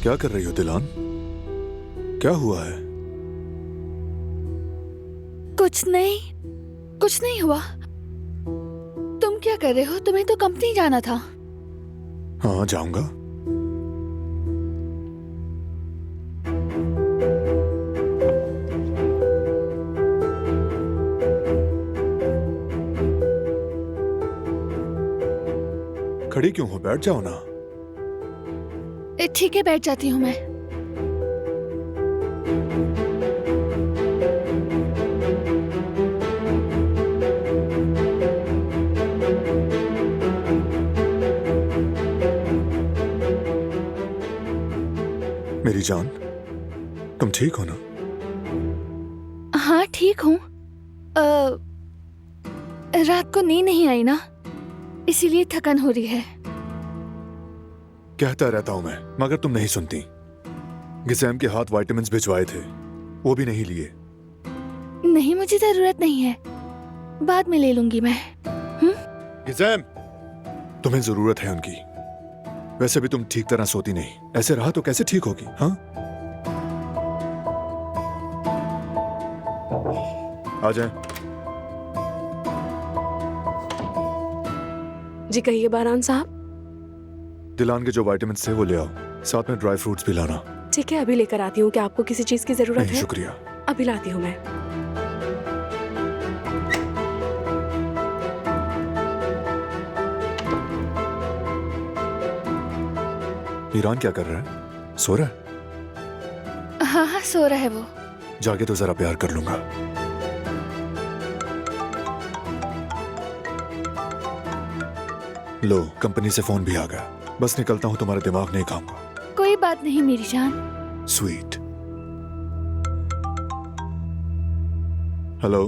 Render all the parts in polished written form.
क्या कर रही हो दिलान? क्या हुआ है? कुछ नहीं हुआ। तुम क्या कर रहे हो? तुम्हें तो कंपनी जाना था। हाँ, जाऊंगा। खड़ी क्यों हो? बैठ जाओ ना। ठीक है, बैठ जाती हूँ मैं। मेरी जान, तुम ठीक हो ना? हाँ, ठीक हूँ। रात को नींद नहीं आई ना, इसीलिए थकान हो रही है। कहता रहता हूं मैं, मगर तुम नहीं सुनती। गिसैम के हाथ विटामिन्स भिजवाए थे, वो भी नहीं लिए। नहीं, मुझे जरूरत नहीं है, बाद में ले लूंगी मैं। गिसैम, तुम्हें जरूरत है उनकी। वैसे भी तुम ठीक तरह सोती नहीं, ऐसे रहा तो कैसे ठीक होगी? हाँ, आ जाए। जी कहिए बारान साहब। दिलान के जो विटामिन्स थे वो ले आओ, साथ में ड्राई फ्रूट्स भी लाना। ठीक है, अभी लेकर आती हूँ। क्या आपको किसी चीज की जरूरत नहीं, है? शुक्रिया। अभी लाती हूँ मैं। ईरान क्या कर रहा है? सो रहा है? हाँ हाँ, सो रहा है वो। जाके तो जरा प्यार कर लूंगा। लो, कंपनी से फोन भी आ गया। बस निकलता हूँ, तुम्हारा दिमाग नहीं खाऊंगा। कोई बात नहीं मेरी जान। स्वीट। हेलो।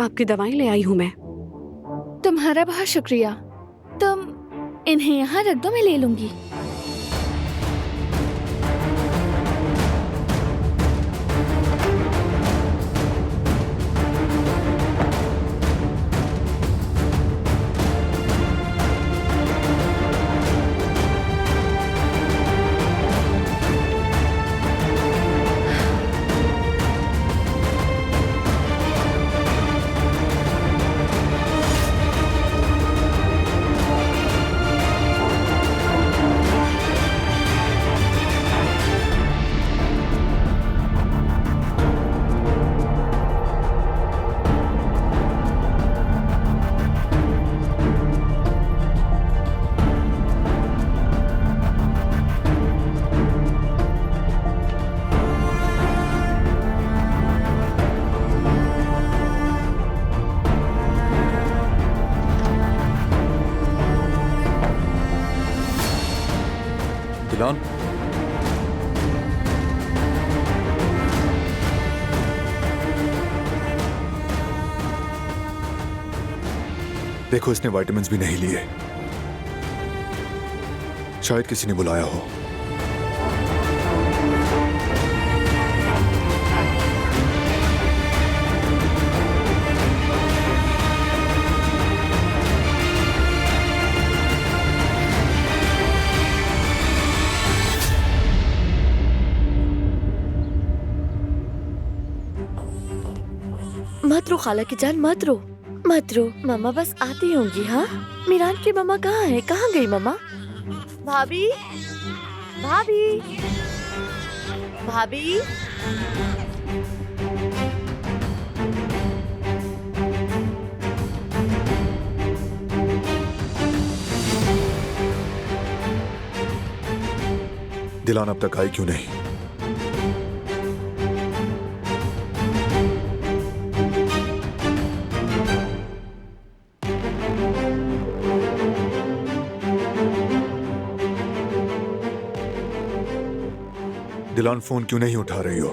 आपकी दवाई ले आई हूँ मैं। तुम्हारा बहुत शुक्रिया। तुम इन्हें यहाँ रख दो, मैं ले लूंगी। दिलान, देखो इसने विटामिन्स भी नहीं लिए। शायद किसी ने बुलाया हो। मत रो खाला की जान, मत रो मत रो। मम्मा बस आती होंगी। हाँ, मीरान की मम्मा कहाँ है? कहाँ गई मम्मा? भाभी, भाभी, भाभी। दिलान अब तक आई क्यों नहीं? दिलान फोन क्यों नहीं उठा रही हो?